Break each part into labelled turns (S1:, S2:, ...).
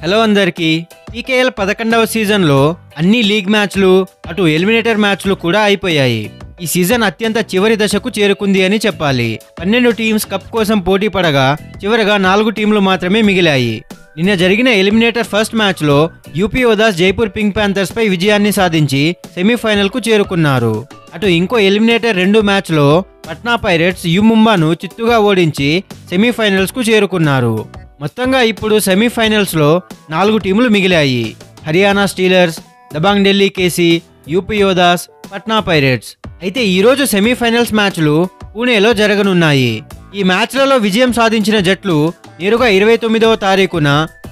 S1: Hello అందరికీ PKL 11వ సీజన్లో అన్ని లీగ్ మ్యాచ్లు అటు ఎలిమినేటర్ మ్యాచ్లు కూడా అయిపోయాయి. ఈ సీజన్ అత్యంత చివరి దశకు చేరుకుంది అని చెప్పాలి. 12 టీమ్స్ కప్ కోసం పోటీ పడగా చివరగా 4 టీంలు మాత్రమే మిగిలాయి. నిన్న జరిగిన ఎలిమినేటర్ ఫస్ట్ మ్యాచ్లో యూపీ ఓదాస్ జైపూర్ పింక్ ప్యాంథర్స్ పై విజయాన్ని సాధించి సెమీఫైనల్ కు చేరుకున్నారు. అటు ఇంకో ఎలిమినేటర్ 2 మ్యాచ్లో పట్నా పైరేట్స్ యు ముంబాను చిత్తుగా ఓడించి సెమీఫైనల్స్ కు చేరుకున్నారు. మొత్తంగా ఇప్పుడు సెమీఫైనల్స్ లో 4 టీములు మిగిలాయి. Haryana Steelers, Dabang Delhi KC, UP Yoddhas, Patna Pirates. అయితే ఈరోజు సెమీఫైనల్స్ మ్యాచ్లు పూణేలో జరగనున్నాయి. ఈ మ్యాచ్లలో విజయం సాధించిన జట్లు నేరుగా 29వ తారీఖున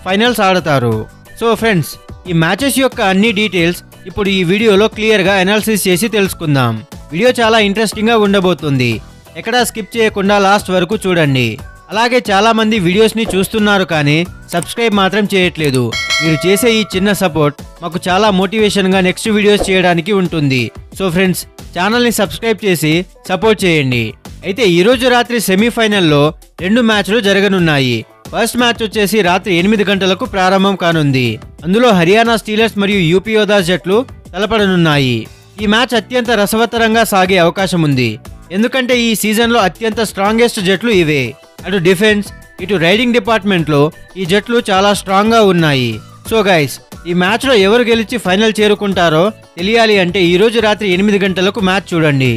S1: ఫైనల్స్ ఆడతారు. సో ఫ్రెండ్స్, ఈ మ్యాచెస్ యొక్క అన్ని డీటెయిల్స్ ఇప్పుడు ఈ వీడియోలో క్లియర్గా అనాలిసిస్ చేసి తెలుసుకుందాం. వీడియో చాలా ఇంట్రెస్టింగ్ గా ఉండబోతుంది. ఎక్కడా స్కిప్ చేయకుండా లాస్ట్ వరకు చూడండి. అలాగే చాలా మంది వీడియోస్ ని చూస్తున్నారు కానీ సబ్స్క్రైబ్ మాత్రం చేయట్లేదు. మీరు చేసే ఈ చిన్న సపోర్ట్ మాకు చాలా మోటివేషన్ గా నెక్స్ట్ వీడియోస్ చేయడానికి ఉంటుంది. సో ఫ్రెండ్స్, ఛానల్ ని సబ్స్క్రైబ్ చేసి సపోర్ట్ చేయండి. అయితే ఈ రోజు రాత్రి సెమీఫైనల్లో 2 మ్యాచ్లు జరగనున్నాయి. ఫస్ట్ మ్యాచ్ వచ్చేసి రాత్రి 8 గంటలకు ప్రారంభం కానుంది. అందులో హర్యానా స్టీలర్స్ మరియు యూపీ ఓదాస్ జట్లు తలపడనున్నాయి. ఈ మ్యాచ్ అత్యంత రసవత్తరంగా సాగే అవకాశం ఉంది. ఎందుకంటే ఈ సీజన్లో అత్యంత స్ట్రాంగెస్ట్ జట్లు ఇవే. అటు డిఫెన్స్ ఇటు రైడింగ్ డిపార్ట్మెంట్ లో ఈ జట్లు చాలా స్ట్రాంగ్ గా ఉన్నాయి. సో గైస్, ఈ మ్యాచ్ లో ఎవరు గెలిచి ఫైనల్ చేరుకుంటారో తెలియాలి అంటే ఈ రోజు రాత్రి 8 గంటలకు మ్యాచ్ చూడండి.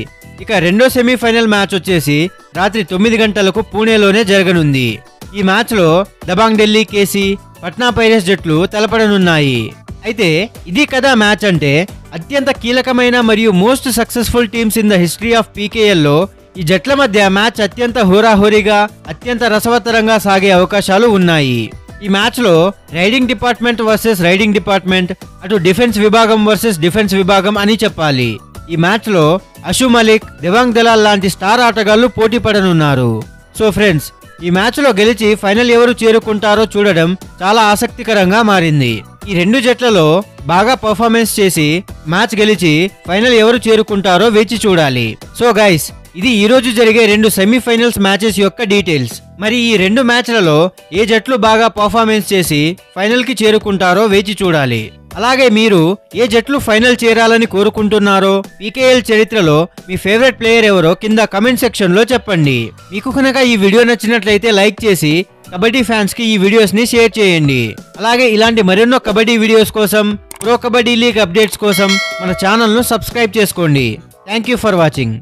S1: ఇక రెండో సెమీఫైనల్ మ్యాచ్ వచ్చేసి రాత్రి 9 గంటలకు పూణేలోనే జరగనుంది. ఈ మ్యాచ్ లో దబాంగ్ ఢిల్లీ కేసీ, పట్నా పైరేట్స్ జట్లు తలపడనున్నాయి. అయితే ఇది కదా మ్యాచ్ అంటే అత్యంత కీలకమైన మరియు most successful teams in the history of PKL లో ఈ జట్ల మధ్య మ్యాచ్ అత్యంత హోరాహోరీగా అత్యంత రసవత్తరంగా సాగే అవకాశాలు ఉన్నాయి. ఈ మ్యాచ్ లో riding department versus riding department, అటు డిఫెన్స్ విభాగం వర్సెస్ డిఫెన్స్ విభాగం అని చెప్పాలి. ఈ మ్యాచ్ లో అషు మలిక్, దేవాంగ్ దలాల్ లాంటి స్టార్ ఆటగాళ్లు పోటీ పడనున్నారు. సో ఫ్రెండ్స్, ఈ మ్యాచ్ లో గెలిచి ఫైనల్ ఎవరు చేరుకుంటారో చూడడం చాలా ఆసక్తికరంగా మారింది. ఈ 2 జట్లలో బాగా పర్ఫార్మెన్స్ చేసి మ్యాచ్ గెలిచి ఫైనల్ ఎవరు చేరుకుంటారో వేచి చూడాలి. సో గైస్, ఇది ఈ రోజు జరిగే 2 సెమీఫైనల్స్ మ్యాచెస్ యొక్క డీటెయిల్స్. మరి ఈ 2 మ్యాచ్లలో ఏ జట్లు బాగా పర్ఫార్మెన్స్ చేసి ఫైనల్ కి చేరుకుంటారో వేచి చూడాలి. అలాగే మీరు ఏ జట్లు ఫైనల్ చేరాలని కోరుకుంటున్నారో, పీకేఎల్ చరిత్రలో మీ ఫేవరెట్ ప్లేయర్ ఎవరో కింద కమెంట్ సెక్షన్ లో చెప్పండి. మీకు కనుక ఈ వీడియో నచ్చినట్లయితే లైక్ చేసి కబడ్డీ ఫ్యాన్స్ కి ఈ వీడియోస్ ని షేర్ చేయండి. అలాగే ఇలాంటి మరెన్నో కబడ్డీ వీడియోస్ కోసం, ప్రో కబడ్డీ లీగ్ అప్డేట్స్ కోసం మన ఛానల్ ను సబ్స్క్రైబ్ చేసుకోండి. Thank you for watching.